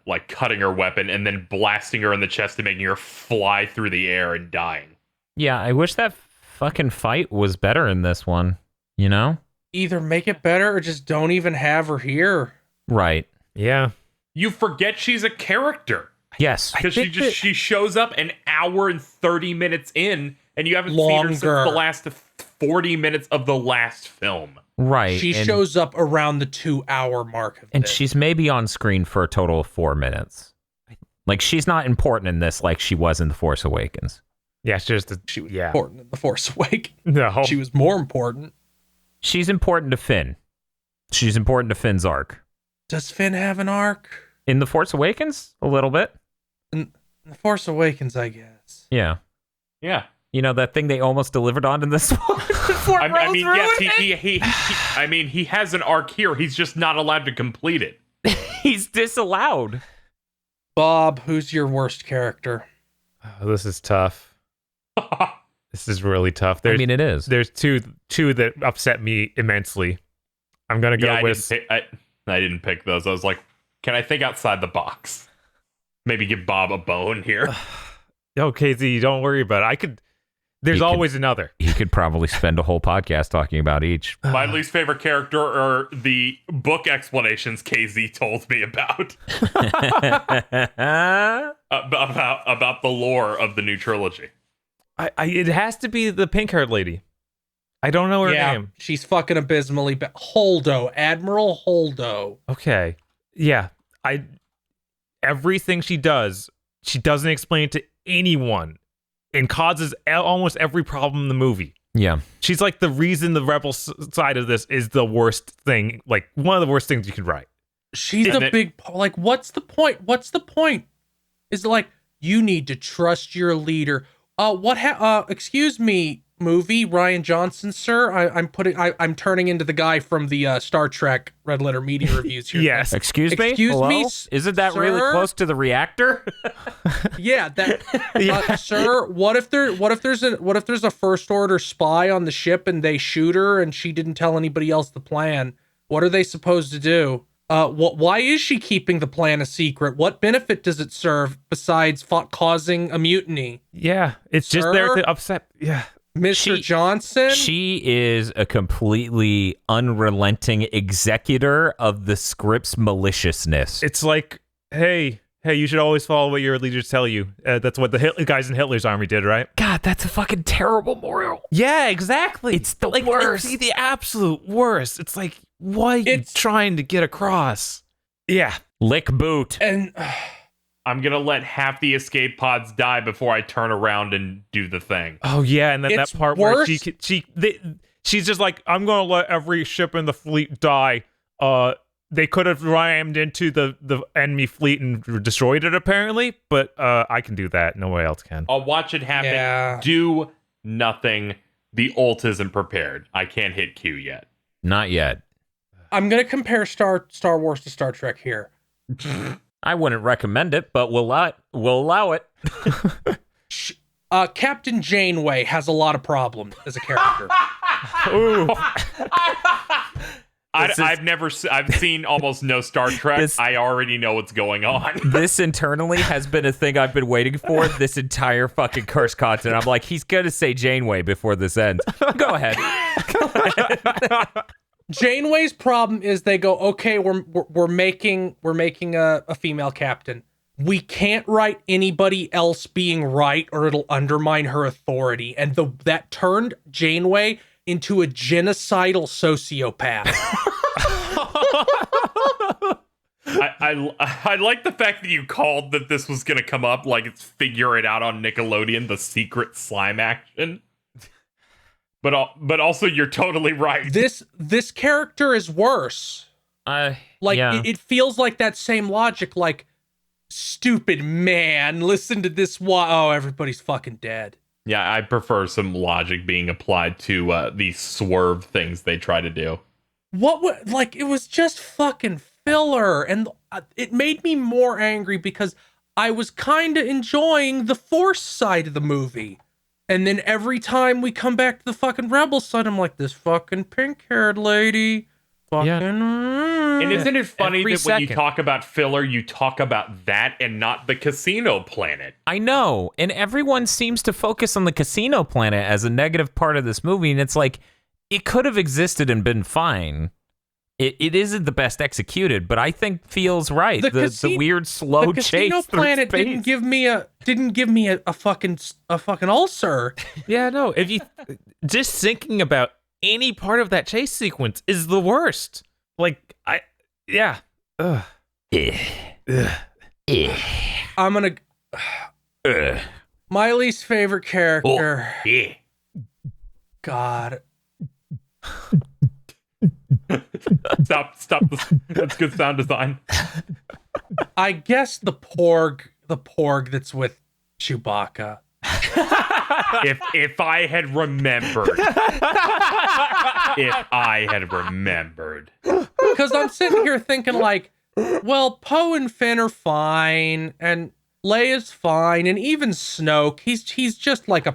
like cutting her weapon and then blasting her in the chest and making her fly through the air and dying. Yeah, I wish that fucking fight was better in this one, you know? Either make it better or just don't even have her here. Right. Yeah. You forget she's a character. Yes. Because she shows up an hour and 30 minutes in, and you haven't seen her since the last 40 minutes of the last film. Right. She shows up around the 2-hour mark of and this. she's maybe on screen for a total of 4 minutes. Like, she's not important in this like she was in The Force Awakens. Yeah, it's just she was important in The Force Awakens. No. She was more important. She's important to Finn. She's important to Finn's arc. Does Finn have an arc? In The Force Awakens? A little bit. In The Force Awakens, I guess. Yeah. Yeah. You know, that thing they almost delivered on in this one? I mean, yes, he has an arc here. He's just not allowed to complete it. He's disallowed. Bob, who's your worst character? Oh, this is tough. This is really tough. It is. There's two that upset me immensely. I'm gonna go with. I didn't pick those. I was like, can I think outside the box? Maybe give Bob a bone here. Oh, KZ, don't worry about it. I could. There's always another. He could probably spend a whole podcast talking about each. My least favorite character are the book explanations KZ told me about. about the lore of the new trilogy. It has to be the pink-haired lady. I don't know her name. She's fucking abysmally bad. Holdo, Admiral Holdo. Okay. Yeah. Everything she doesn't explain to anyone and causes almost every problem in the movie. Yeah. She's like the reason the rebel side of this is the worst thing, like one of the worst things you could write. She's like, what's the point? What's the point? Is it like, you need to trust your leader. Excuse me, movie, Ryan Johnson, sir. I'm turning into the guy from the Star Trek Red Letter Media reviews here. Yes. Excuse me? Hello? Isn't that sir? really close to the reactor? Yeah, sir, what if there's a first order spy on the ship and they shoot her and she didn't tell anybody else the plan? What are they supposed to do? Why is she keeping the plan a secret? What benefit does it serve besides causing a mutiny? Yeah, it's just there to upset. Yeah. Mr. Johnson? She is a completely unrelenting executor of the script's maliciousness. It's like, hey, you should always follow what your leaders tell you. That's what the guys in Hitler's army did, right? God, that's a fucking terrible moral. Yeah, exactly. It's the worst. It's the absolute worst. It's like, what are you trying to get across? Yeah. Lick boot. And I'm going to let half the escape pods die before I turn around and do the thing. Oh, yeah, and then it's that part worse. where she's just like, I'm going to let every ship in the fleet die. They could have rammed into the enemy fleet and destroyed it, apparently, but I can do that. No one else can. I'll watch it happen. Yeah. Do nothing. The ult isn't prepared. I can't hit Q yet. Not yet. I'm gonna compare Star Wars to Star Trek here. I wouldn't recommend it, but we'll allow it. Captain Janeway has a lot of problems as a character. Ooh. I've seen almost no Star Trek. I already know what's going on. This internally has been a thing I've been waiting for this entire fucking curse content. I'm like, he's gonna say Janeway before this ends. Go ahead. Janeway's problem is they go, okay, we're making a female captain. We can't write anybody else being right or it'll undermine her authority. And that turned Janeway into a genocidal sociopath. I like the fact that you called that this was going to come up like it's Figure It Out on Nickelodeon, the secret slime action. But also you're totally right. This character is worse. It feels like that same logic, like, stupid man, listen to this. Oh, everybody's fucking dead. Yeah, I prefer some logic being applied to these swerve things they try to do. It was just fucking filler, and it made me more angry because I was kind of enjoying the Force side of the movie. And then every time we come back to the fucking Rebel side, I'm like, this fucking pink-haired lady. Fucking. And isn't it funny Every that when you second. talk about filler, you talk about that and not the casino planet? I know, and everyone seems to focus on the casino planet as a negative part of this movie, and it's like, it could have existed and been fine. It isn't the best executed, but I think feels right. The weird slow The chase casino through planet space. didn't give me a fucking ulcer. Yeah, no. If you just thinking about any part of that chase sequence is the worst. Like yeah. Ugh. I'm gonna. My least favorite character. Yeah. God. Stop. That's good sound design. I guess the porg that's with Chewbacca. If I had remembered. Because I'm sitting here thinking like, well, Poe and Finn are fine, and Leia's fine, and even Snoke, he's just like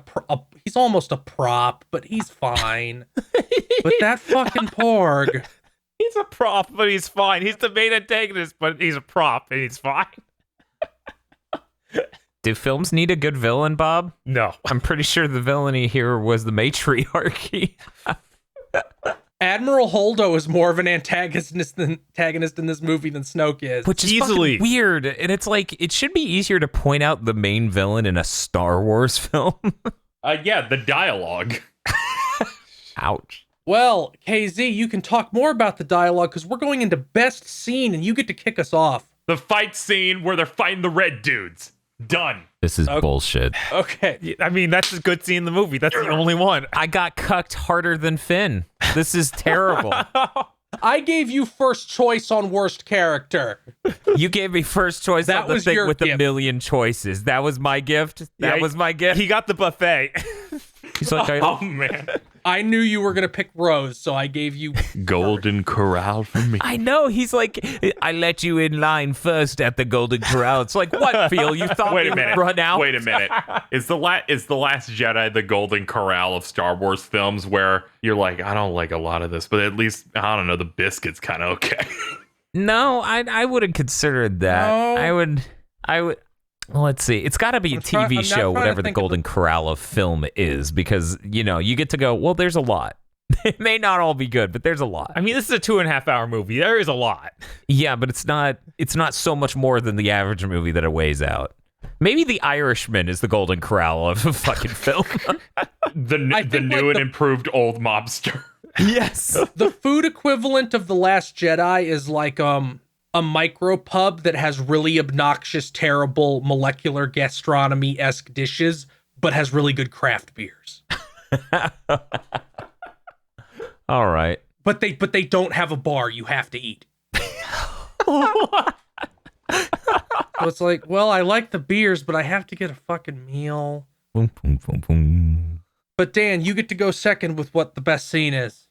he's almost a prop, but he's fine. But that fucking porg. He's a prop, but he's fine. He's the main antagonist, but he's a prop and he's fine. Do films need a good villain, Bob? No. I'm pretty sure the villainy here was the matriarchy. Admiral Holdo is more of an antagonist in this movie than Snoke is. Which is Easily. fucking weird. And it's like, it should be easier to point out the main villain in a Star Wars film. Yeah, the dialogue. Ouch. Well, KZ, you can talk more about the dialogue because we're going into best scene and you get to kick us off. The fight scene where they're fighting the red dudes. Done. This is bullshit. Okay. I mean, that's a good scene in the movie. That's the only one. I got cucked harder than Finn. This is terrible. I gave you first choice on worst character. You gave me first choice That on the was thing your with gift. a million choices. That was my gift. That was my gift. He got the buffet. He's like, Oh man. I knew you were going to pick Rose, so I gave you Golden Corral for me. I know. He's like, I let you in line first at the Golden Corral. It's like, what, Phil? You thought Wait we a minute. would run out? Wait a minute. Is the Last Jedi the Golden Corral of Star Wars films where you're like, I don't like a lot of this, but at least I don't know, the biscuit's kind of okay. No, I wouldn't consider it that. No. I would. Well, let's see. It's got to be a I'm TV not show, trying to whatever the think of Golden Corral of film is, because, you know, you get to go, well, there's a lot. It may not all be good, but there's a lot. I mean, this is a 2.5 hour movie. There is a lot. Yeah, but it's not so much more than the average movie that it weighs out. Maybe The Irishman is the Golden Corral of a fucking film. The I think, new like, and the- improved old mobster. Yes. the food equivalent of The Last Jedi is like a micro pub that has really obnoxious, terrible molecular gastronomy-esque dishes, but has really good craft beers. All right. But they don't have a bar. You have to eat. So it's like, well, I like the beers, but I have to get a fucking meal. Boom, boom, boom, boom. But Dan, you get to go second with what the best scene is.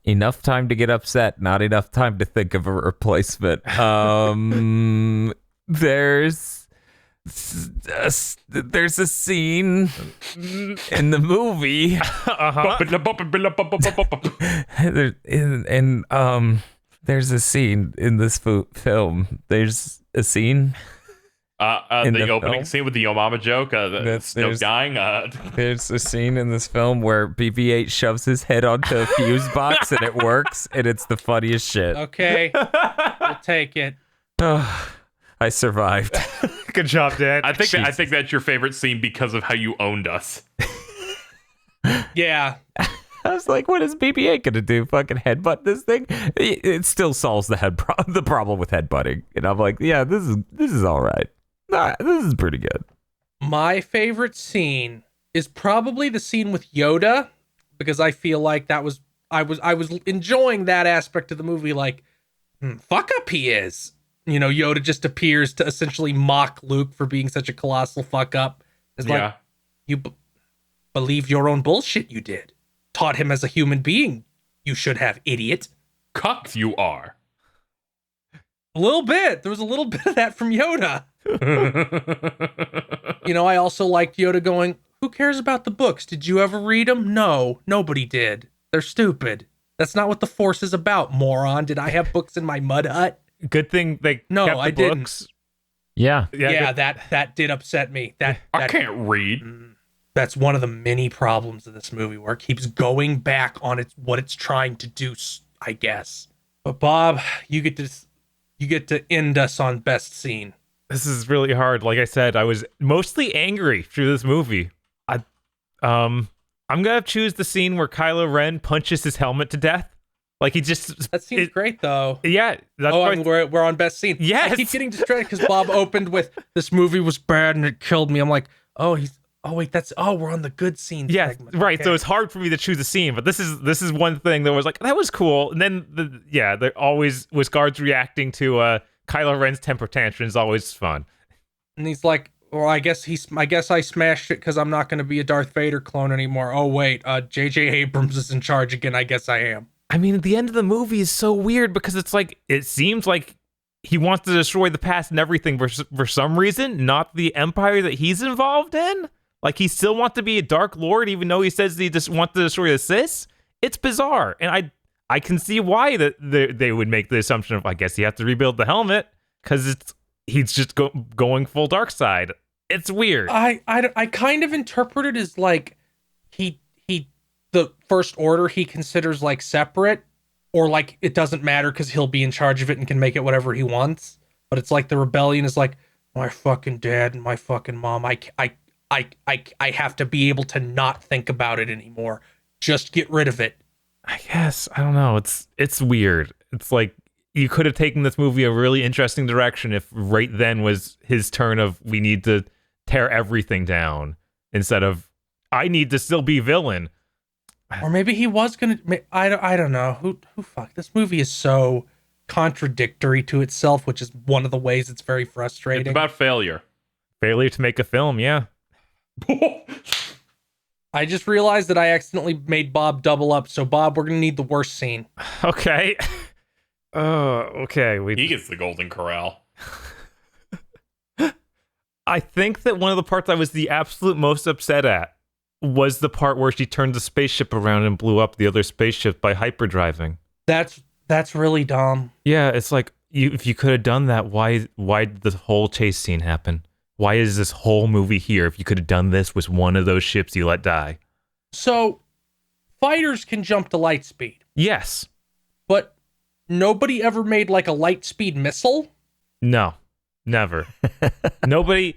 Enough time to get upset, not enough time to think of a replacement. There's a scene in the movie, there's a scene in this film. There's a scene. In The the opening film? scene with the Yo Mama joke, There's- Snoke dying. There's a scene in this film where BB-8 shoves his head onto a fuse box and it works, and it's the funniest shit. Okay, we'll take it. Oh, I survived. Good job, Dad. I think that's your favorite scene because of how you owned us. Yeah. I was like, what is BB-8 gonna do? Fucking headbutt this thing? It still solves the the problem with headbutting, and I'm like, yeah, this is all right. Nah, this is pretty good. My favorite scene is probably the scene with Yoda, because I feel like I was enjoying that aspect of the movie. Like, fuck up he is. You know, Yoda just appears to essentially mock Luke for being such a colossal fuck up. It's like, you believe your own bullshit you did. Taught him as a human being. You should have, idiot. Cuck you are. A little bit. There was a little bit of that from Yoda. You know, I also liked Yoda going, who cares about the books? Did you ever read them? No, nobody did. They're stupid. That's not what the Force is about, moron. Did I have books in my mud hut? Good thing they kept the I didn't. books. Yeah. Yeah, that did upset me. That I can't read. That's one of the many problems of this movie, where it keeps going back on what it's trying to do, I guess. But Bob, you get to end us on best scene. This is really hard. Like I said, I was mostly angry through this movie. I'm gonna choose the scene where Kylo Ren punches his helmet to death. Like he just That seems great, though. Yeah. That's We're on best scene. Yes. I keep getting distracted because Bob opened with "this movie was bad and it killed me." I'm like, we're on the good scene. Yeah, segment. right. Okay. So it's hard for me to choose a scene, but this is one thing that was like, that was cool. And then there always was guards reacting to Kylo Ren's temper tantrum is always fun. And he's like, well, I guess I smashed it because I'm not going to be a Darth Vader clone anymore. Oh wait, J.J. Abrams is in charge again. I guess I am. I mean, the end of the movie is so weird because it's like, it seems like he wants to destroy the past and everything for some reason, not the empire that he's involved in. Like, he still wants to be a Dark Lord, even though he says he just wants to destroy the Sith. It's bizarre, and I can see why that they would make the assumption of, I guess you have to rebuild the helmet because he's just going full dark side. It's weird. I kind of interpret it as like he the First Order he considers like separate, or like it doesn't matter because he'll be in charge of it and can make it whatever he wants. But it's like the rebellion is like, my fucking dad and my fucking mom. I have to be able to not think about it anymore. Just get rid of it. I guess. I don't know. It's weird. It's like you could have taken this movie a really interesting direction if right then was his turn of, we need to tear everything down, instead of, I need to still be villain. Or maybe he was gonna. I don't know. Who fuck? This movie is so contradictory to itself, which is one of the ways it's very frustrating. It's about failure. Failure to make a film, yeah. I just realized that I accidentally made Bob double up. So Bob, we're gonna need the worst scene. Okay. Okay. He gets the Golden Corral. I think that one of the parts I was the absolute most upset at was the part where she turned the spaceship around and blew up the other spaceship by hyperdriving. That's really dumb. Yeah, it's like, if you could have done that, why did the whole chase scene happen? Why is this whole movie here if you could have done this with one of those ships you let die? So, fighters can jump to light speed. Yes. But nobody ever made like a light speed missile? No. Never. Nobody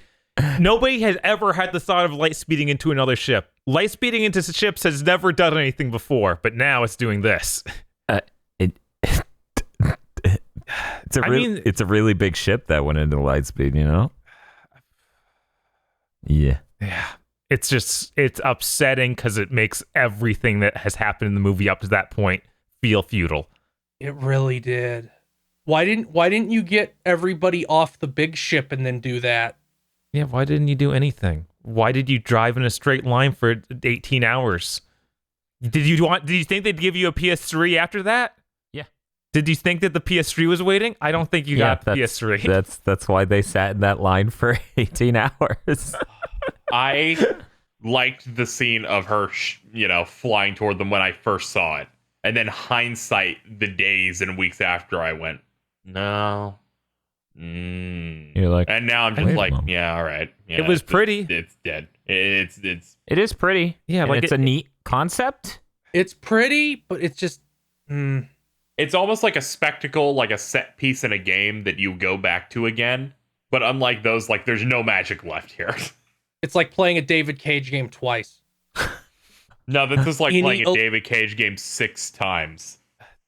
has ever had the thought of light speeding into another ship. Light speeding into ships has never done anything before, but now it's doing this. It's a really big ship that went into light speed, you know? Yeah. Yeah. It's upsetting because it makes everything that has happened in the movie up to that point feel futile. It really did. Why didn't you get everybody off the big ship and then do that? Yeah, why didn't you do anything? Why did you drive in a straight line for 18 hours? Did you think they'd give you a PS3 after that? Yeah. Did you think that the PS3 was waiting? I don't think you got the PS3. That's why they sat in that line for 18 hours. I liked the scene of her, flying toward them when I first saw it. And then hindsight, the days and weeks after, I went, no. You're like, and now I'm just like, yeah, all right. Yeah, it was pretty. It's dead. It is pretty. Yeah, and like it's a neat concept. It's pretty, but it's just. It's almost like a spectacle, like a set piece in a game that you go back to again. But unlike those, like, there's no magic left here. It's like playing a David Cage game twice. No, this is like playing a David Cage game 6 times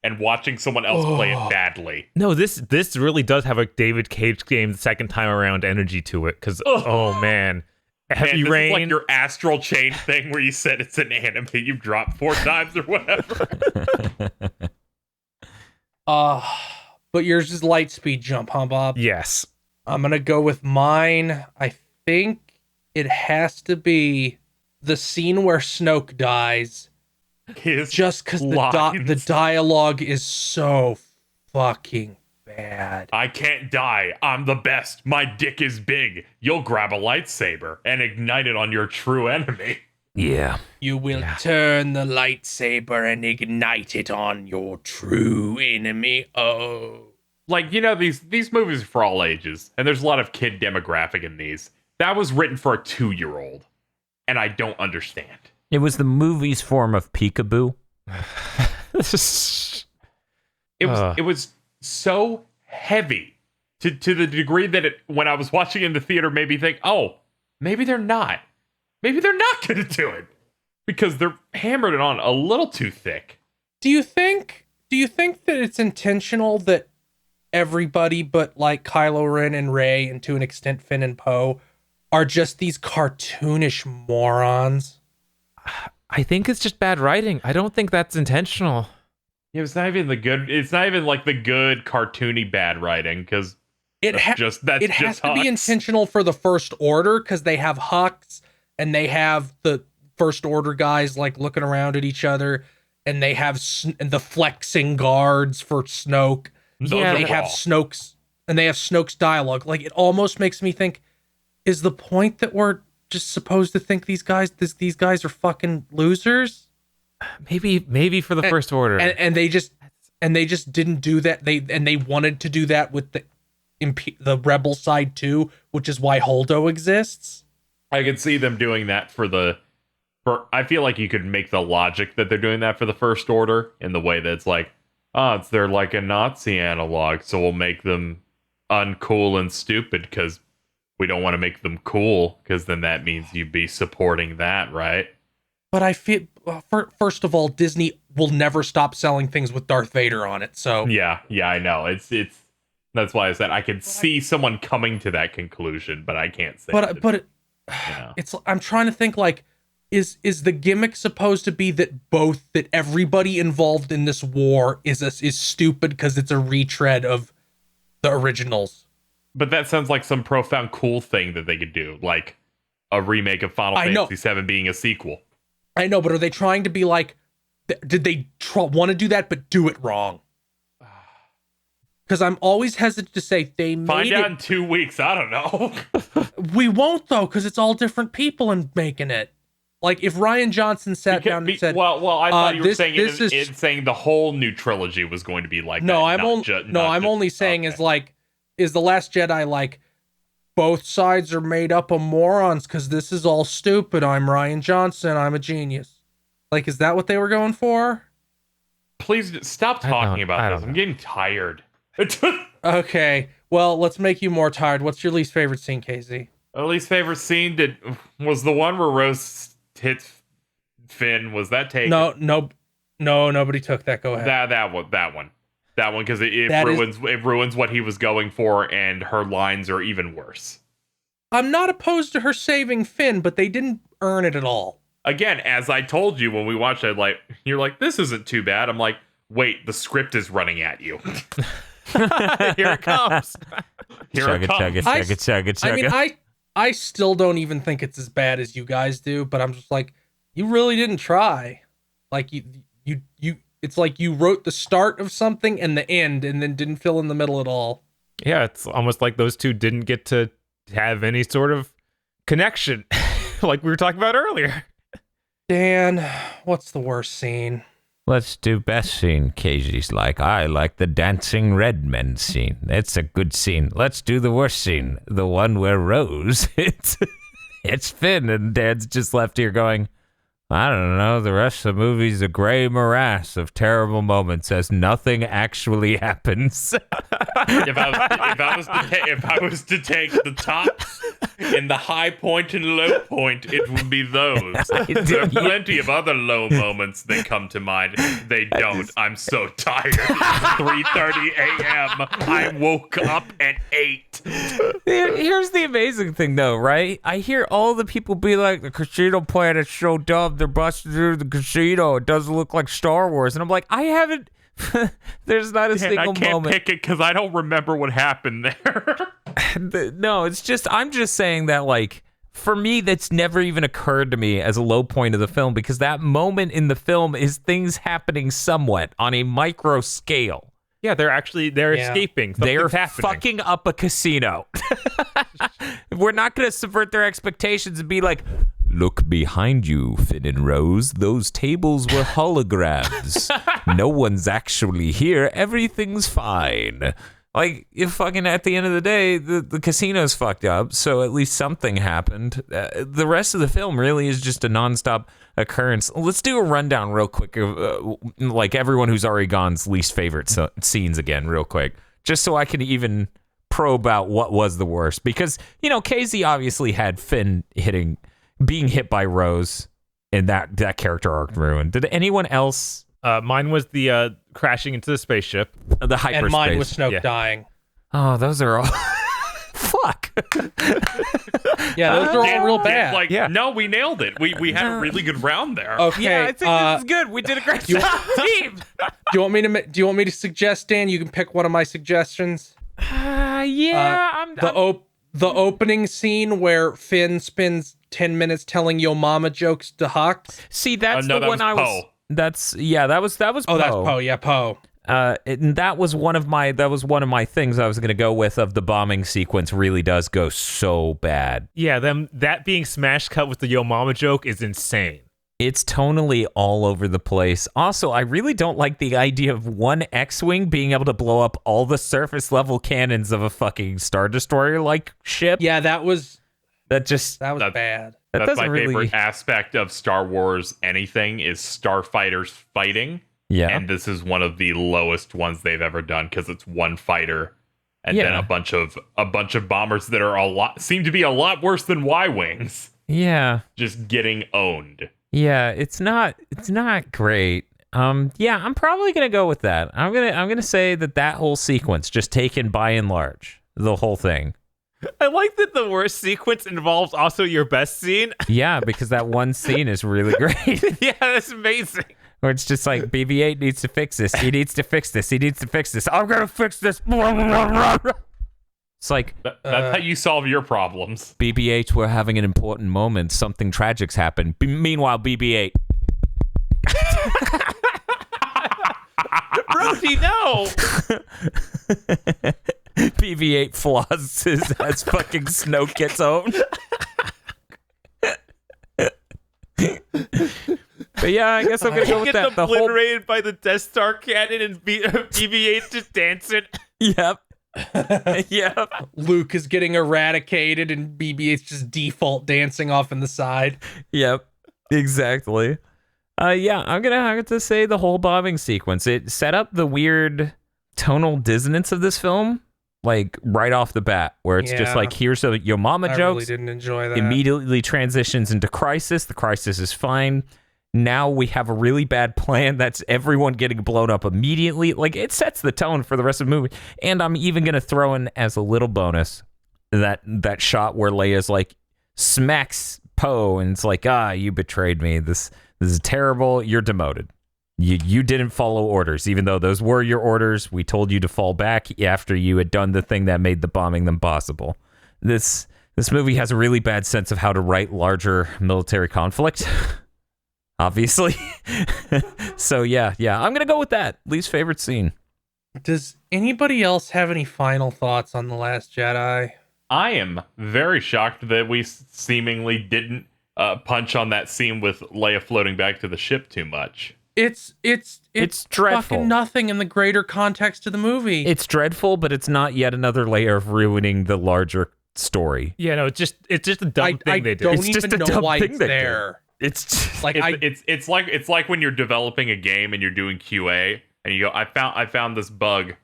and watching someone else play it badly. No, this really does have a David Cage game the second time around energy to it. Because, oh man. Heavy Rain. Is like your astral chain thing where you said it's an anime you've dropped 4 times or whatever. But yours is light speed jump, huh, Bob? Yes. I'm gonna go with mine. I think it has to be the scene where Snoke dies. Just because the dialogue is so fucking bad. I can't die. I'm the best. My dick is big. You'll grab a lightsaber and ignite it on your true enemy. Yeah. You will turn the lightsaber and ignite it on your true enemy. Oh. Like, these movies are for all ages, and there's a lot of kid demographic in these. That was written for a 2-year-old, and I don't understand. It was the movie's form of peekaboo. It was so heavy to the degree that when I was watching it in the theater, made me think, oh, maybe they're not. Maybe they're not going to do it because they're hammered it on a little too thick. Do you think that it's intentional that everybody but like Kylo Ren and Rey, and to an extent Finn and Poe, are just these cartoonish morons? I think it's just bad writing. I don't think that's intentional. Yeah, it's not even like the good cartoony bad writing, because it has to be intentional for the First Order, because they have Hux and they have the First Order guys like looking around at each other, and they have the flexing guards for Snoke. Yeah, they have Snoke's dialogue. Like, it almost makes me think, is the point that we're just supposed to think these guys are fucking losers? Maybe for the First Order, and they just didn't do that. They wanted to do that with the rebel side too, which is why Holdo exists. I could see them doing that I feel like you could make the logic that they're doing that for the First Order in the way that it's like, they're like a Nazi analog, so we'll make them uncool and stupid because we don't want to make them cool, because then that means you'd be supporting that, right? But I feel, first of all, Disney will never stop selling things with Darth Vader on it. So yeah, I know. It's that's why I said I could see someone coming to that conclusion, but I can't say. It's. I'm trying to think, like, is the gimmick supposed to be that everybody involved in this war is stupid because it's a retread of the originals? But that sounds like some profound cool thing that they could do, like a remake of Final Fantasy VII being a sequel. I know, but are they trying to be like, did they want to do that but do it wrong? Because I'm always hesitant to say they made Find out in 2 weeks. I don't know. We won't, though, because it's all different people in making it. Like, if Rian Johnson sat down and said, well, I thought you were saying saying the whole new trilogy was going to be like no, that. I'm only saying is like, is The Last Jedi like, both sides are made up of morons because this is all stupid. I'm Rian Johnson. I'm a genius. Like, is that what they were going for? Please stop talking about this. I'm getting tired. Okay. Well, let's make you more tired. What's your least favorite scene, KZ? My least favorite scene was the one where Rose hits Finn. Was that taken? No, nobody took that. Go ahead. That one, because it ruins what he was going for, and her lines are even worse. I'm not opposed to her saving Finn, but they didn't earn it at all. Again, as I told you when we watched it, like, you're like, this isn't too bad. I'm like, wait, the script is running at you. Here it comes. I mean, I still don't even think it's as bad as you guys do, but I'm just like, you really didn't try. Like, you it's like you wrote the start of something and the end, and then didn't fill in the middle at all. Yeah, it's almost like those two didn't get to have any sort of connection, like we were talking about earlier. Dan, what's the worst scene? Let's do best scene. KZ's like, I like the dancing red men scene. It's a good scene. Let's do the worst scene. The one where Rose it's Finn, and Dad's just left here going, I don't know, the rest of the movie's a gray morass of terrible moments as nothing actually happens. If I was to take the top and the high point and low point, it would be those. There are plenty of other low moments that come to mind. They don't. I'm so tired. It's 3:30 a.m. I woke up at 8. Here's the amazing thing, though, right? I hear all the people be like, the casino planet's so dumb, they're busting through the casino. It doesn't look like Star Wars. And I'm like, I haven't... There's not a single moment. I can't pick it because I don't remember what happened there. No, it's just, I'm just saying that, like, for me, that's never even occurred to me as a low point of the film, because that moment in the film is things happening somewhat on a micro scale. Yeah, they're escaping. They're happening. Fucking up a casino. We're not going to subvert their expectations and be like, Look behind you, Finn and Rose. Those tables were holograms. No one's actually here. Everything's fine. Like, if fucking at the end of the day, the casino's fucked up, so at least something happened. The rest of the film really is just a nonstop occurrence. Let's do a rundown real quick of, like, everyone who's already gone's least favorite scenes again, real quick. Just so I can even probe out what was the worst. Because, you know, Casey obviously had Finn being hit by Rose, and that character arc ruined. Did anyone else... Mine was the crashing into the spaceship. The hyperspace. And mine was Snoke dying. Oh, those are all... Fuck. Yeah, those are all real bad. Like, no, we nailed it. We had a really good round there. Okay, Yeah, I think this is good. We did a great job, team. Do you want me to suggest, Dan? You can pick one of my suggestions. The opening scene where Finn spends 10 minutes telling Yo Mama jokes to Hux. See, that's no, the that one was I was... Poe. That was Oh, Poe. that's Poe. Yeah, Poe. And that was one of my things I was going to go with. Of the bombing sequence really does go so bad. Yeah, that being smash cut with the Yo Mama joke is insane. It's tonally all over the place. Also, I really don't like the idea of one X-Wing being able to blow up all the surface level cannons of a fucking Star Destroyer like ship. Yeah, that was bad. That's doesn't my really... favorite aspect of Star Wars anything is starfighters fighting. Yeah. And this is one of the lowest ones they've ever done because it's one fighter and then a bunch of bombers that are seem to be a lot worse than Y-wings. Yeah. Just getting owned. Yeah, it's not great. Yeah, I'm probably gonna go with that. I'm gonna say that whole sequence, just taken by and large, the whole thing. I like that the worst sequence involves also your best scene. Yeah, because that one scene is really great. Yeah, that's amazing. Where it's just like, BB-8 needs to fix this. He needs to fix this. He needs to fix this. I'm gonna fix this. It's like, That's how you solve your problems. BB-8, we're having an important moment. Something tragic's happened. Meanwhile, BB-8. Brody, no! BB-8 flaws as fucking Snoke gets owned. But yeah, I guess I'm gonna go with that. Gets obliterated by the Death Star cannon and BB-8 just dancing. Yep. Yep. Luke is getting eradicated and BB-8's just default dancing off in the side. Yep. Exactly. Yeah, I'm gonna have to say the whole bombing sequence. It set up the weird tonal dissonance of this film, like right off the bat, where it's just like, here's your mama I jokes. really didn't enjoy that. Immediately transitions into crisis. The crisis is fine. Now we have a really bad plan that's everyone getting blown up immediately. Like, it sets the tone for the rest of the movie. And I'm even going to throw in as a little bonus that shot where Leia's like smacks Poe and it's like, you betrayed me. This is terrible. You're demoted. You didn't follow orders, even though those were your orders. We told you to fall back after you had done the thing that made the bombing them possible. This movie has a really bad sense of how to write larger military conflict. Obviously. So yeah, I'm gonna go with that. Least favorite scene. Does anybody else have any final thoughts on The Last Jedi? I am very shocked that we seemingly didn't punch on that scene with Leia floating back to the ship too much. It's dreadful. Fucking nothing in the greater context of the movie. It's dreadful, but it's not yet another layer of ruining the larger story. Yeah, no, it's just a dumb thing they did. Don't It's just even a know dumb why thing it's they did. there. It's just, Like It's like when you're developing a game and you're doing QA and you go, I found this bug.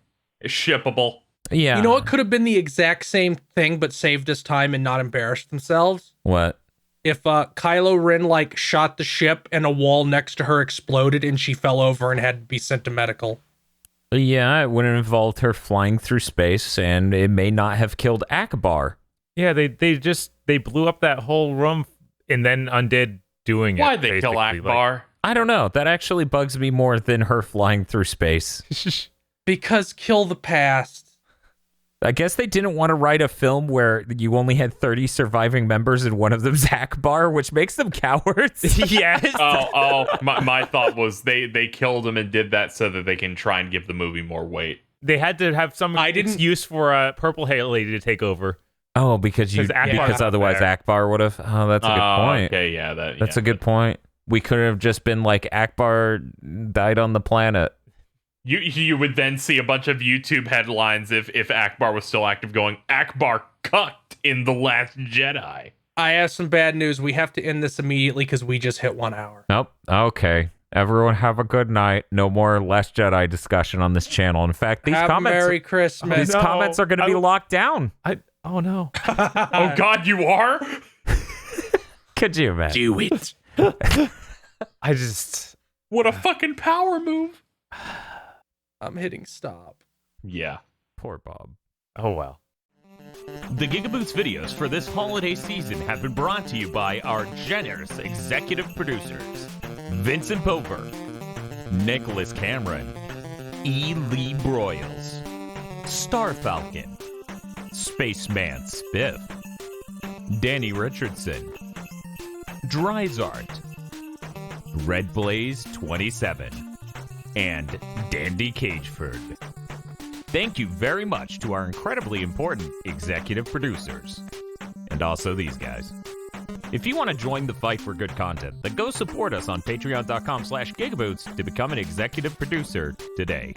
It's shippable. yeah. You know what could have been the exact same thing but saved us time and not embarrassed themselves? What? If Kylo Ren shot the ship and a wall next to her exploded and she fell over and had to be sent to medical. Yeah, it would have involved her flying through space, and it may not have killed Akbar. Yeah, they blew up that whole room and then undid doing it. Why'd they kill basically. Akbar? I don't know. That actually bugs me more than her flying through space. Because kill the past. I guess they didn't want to write a film where you only had 30 surviving members and one of them's Akbar, which makes them cowards. Yes. My thought was they killed him and did that so that they can try and give the movie more weight. They had to have some excuse for a purple hair lady to take over. Oh, because otherwise there. Akbar would have. Oh, that's a good point. Okay, yeah, That's a good point. We could have just been like Akbar died on the planet. You would then see a bunch of YouTube headlines if Akbar was still active going, Akbar cucked in The Last Jedi. I have some bad news. We have to end this immediately because we just hit 1 hour. Nope. Okay. Everyone have a good night. No more Last Jedi discussion on this channel. In fact, these have comments Merry Christmas. These comments are going to be locked down. Oh no. Oh God, you are? Could you imagine? Do it. I just What a fucking power move. I'm hitting stop. Yeah. Poor Bob. oh well. The GigaBoots videos for this holiday season have been brought to you by our generous executive producers, Vincent Pover, Nicholas Cameron, E. Lee Broyles, Star Falcon, Spaceman Spiff, Danny Richardson, Dryzart, Red Blaze 27, and Dandy Cageford. Thank you very much to our incredibly important executive producers. And also these guys. If you want to join the fight for good content, then go support us on patreon.com/gigaboots to become an executive producer today.